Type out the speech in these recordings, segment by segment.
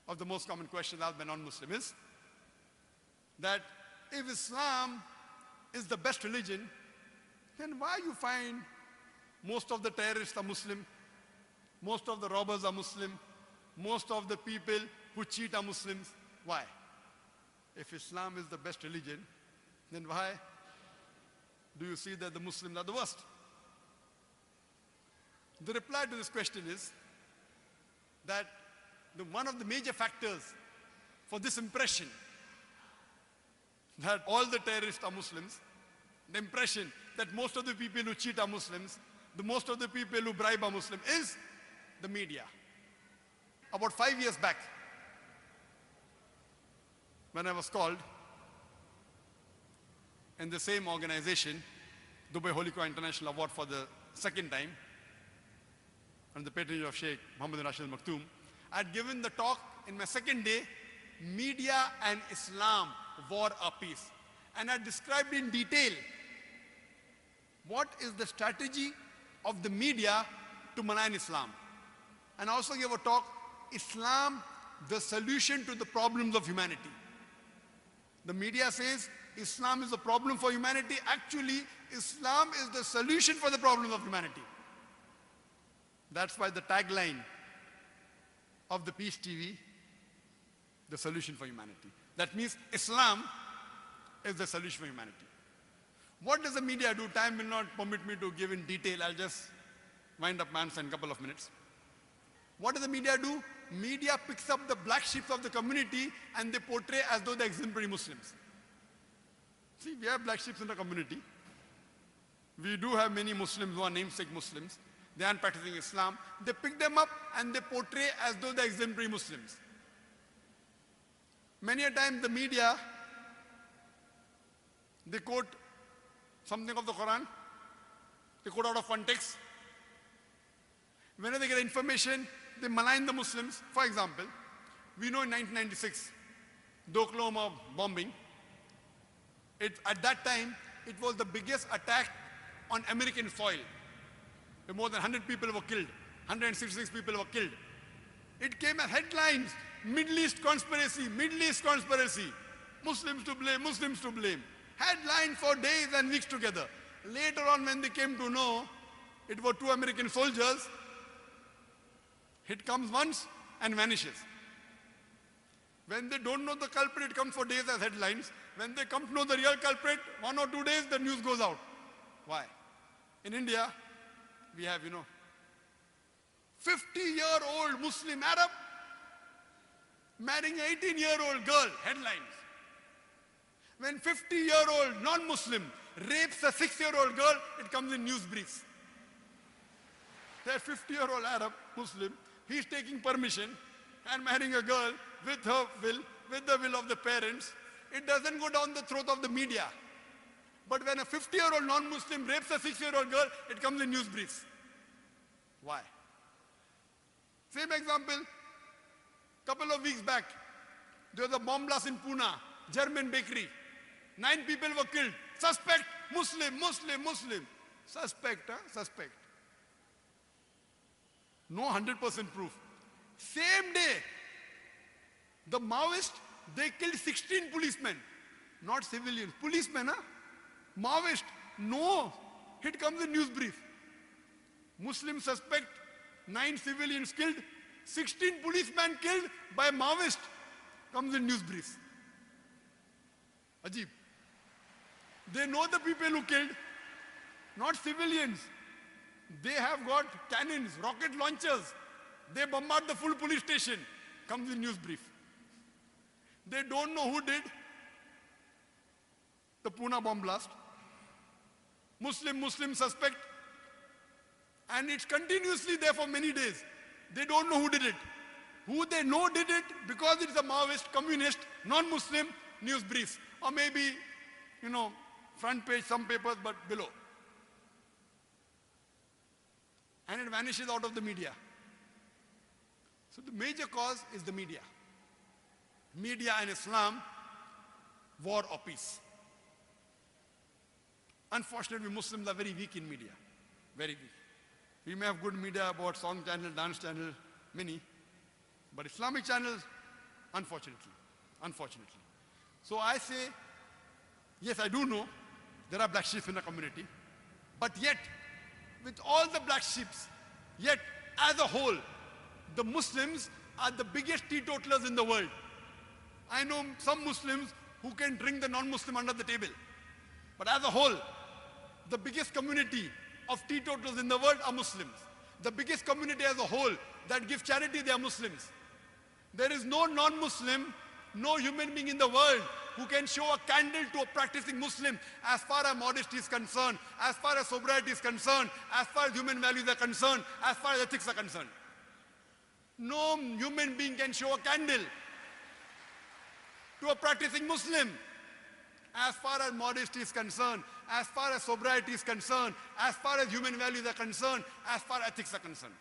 of the most common questions asked by non-Muslim is that if Islam is the best religion, then why you find most of the terrorists are Muslim, most of the robbers are Muslim, most of the people who cheat are Muslims? Why? If Islam is the best religion, then why do you see that the Muslims are the worst? The reply to this question is that one of the major factors for this impression that all the terrorists are Muslims, the impression that most of the people who cheat are Muslims, the most of the people who bribe are Muslim, is the media. About 5 years back, when I was called in the same organization, Dubai Holy Quran International Award, for the second time, under the patronage of Sheikh Muhammad bin Rashid Al Maktoum, I had given the talk in my second day, Media and Islam, War or Peace. And I described in detail what is the strategy of the media to malign Islam. And I also gave a talk, Islam, the solution to the problems of humanity. The media says Islam is a problem for humanity. Actually, Islam is the solution for the problems of humanity. That's why the tagline of the Peace TV, the solution for humanity. That means Islam is the solution for humanity. What does the media do? Time will not permit me to give in detail. I'll just wind up my answer in a couple of minutes. What does the media do? Media picks up the black sheep of the community and they portray as though they're exemplary Muslims. See, we have black sheep in the community. We do have many Muslims who are namesake Muslims. They aren't practicing Islam. They pick them up and they portray as though they're exemplary Muslims. Many a time the media, they quote something of the Quran, they quote out of context. Whenever they get information, they malign the Muslims. For example, we know in 1996, the Oklahoma bombing, at that time, it was the biggest attack on American soil. More than 100 people were killed, 166 people were killed. It came as headlines, Middle East conspiracy, Middle East conspiracy, Muslims to blame, Muslims to blame. Headlines for days and weeks together. Later on, when they came to know it were 2 American soldiers, it comes once and vanishes. When they don't know the culprit, it comes for days as headlines. When they come to know the real culprit, 1 or 2 days, the news goes out. Why? In India, we have, 50-year-old Muslim Arab marrying an 18-year-old girl, headlines. When 50-year-old non-Muslim rapes a 6-year-old girl, it comes in news briefs. That 50-year-old Arab Muslim, he's taking permission and marrying a girl with her will, with the will of the parents. It doesn't go down the throat of the media. But when a 50-year-old non-Muslim rapes a 6-year-old girl, it comes in news briefs. Why? Same example, couple of weeks back, there was a bomb blast in Pune, German bakery. 9 people were killed. Suspect, Muslim, Muslim, Muslim. Suspect, suspect. No 100% proof. Same day, the Maoists, they killed 16 policemen. Not civilians, policemen, Maoist, no. It comes in news brief. Muslim suspect, 9 civilians killed, 16 policemen killed by Maoist, comes in news briefs. Ajib. They know the people who killed, not civilians. They have got cannons, rocket launchers. They bombard the full police station, comes in news brief. They don't know who did the Pune bomb blast. Muslim suspect. And it's continuously there for many days. They don't know who did it. Who they know did it because it's a Maoist, communist, non-Muslim, news briefs. Or maybe, front page, some papers, but below. And it vanishes out of the media. So the major cause is the media. Media and Islam, war or peace. Unfortunately, Muslims are very weak in media. Very weak. We may have good media about song channel, dance channel, many. But Islamic channels, Unfortunately. Unfortunately. So I say, yes, I do know there are black sheep in the community, but yet, with all the black sheep, yet as a whole, the Muslims are the biggest teetotalers in the world. I know some Muslims who can drink the non-Muslim under the table. But as a whole, the biggest community of teetotalers in the world are Muslims. The biggest community as a whole that gives charity, they are Muslims. There is no non-Muslim, no human being in the world who can show a candle to a practicing Muslim as far as modesty is concerned, as far as sobriety is concerned, as far as human values are concerned, as far as ethics are concerned. No human being can show a candle to a practicing Muslim as far as modesty is concerned, as far as sobriety is concerned, as far as human values are concerned, as far as ethics are concerned.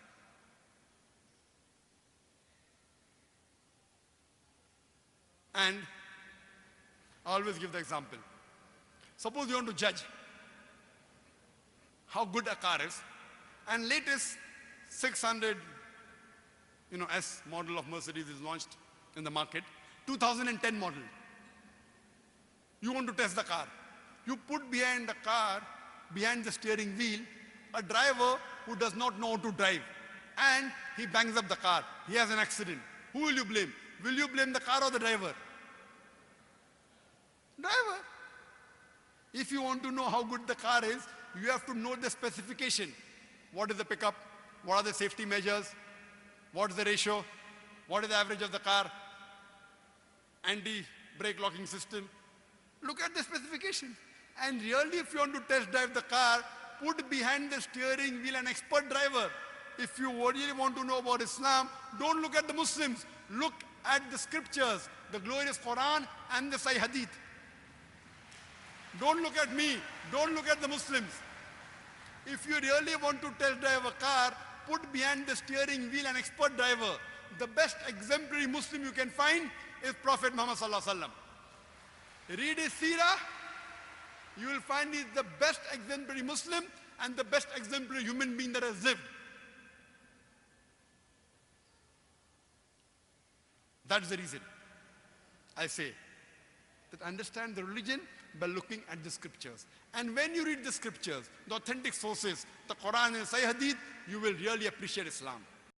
And I always give the example. Suppose you want to judge how good a car is, and latest 600 S model of Mercedes is launched in the market, 2010 model. You want to test the car. You put behind the car, behind the steering wheel, a driver who does not know how to drive, and he bangs up the car. He has an accident. Who will you blame? Will you blame the car or the driver? Driver. If you want to know how good the car is, you have to know the specification. What is the pickup? What are the safety measures? What is the ratio? What is the average of the car? Anti-brake locking system. Look at the specification. And really, if you want to test drive the car, put behind the steering wheel an expert driver. If you really want to know about Islam, don't look at the Muslims. Look at the scriptures, the glorious Quran and the Sahih Hadith. Don't look at me. Don't look at the Muslims. If you really want to test drive a car, put behind the steering wheel an expert driver. The best exemplary Muslim you can find is Prophet Muhammad Sallallahu Alaihi Wasallam. Read his seerah, you will find he's the best exemplary Muslim and the best exemplary human being that has lived. That's the reason I say that understand the religion by looking at the scriptures. And when you read the scriptures, the authentic sources, the Quran and Sahih Hadith, you will really appreciate Islam.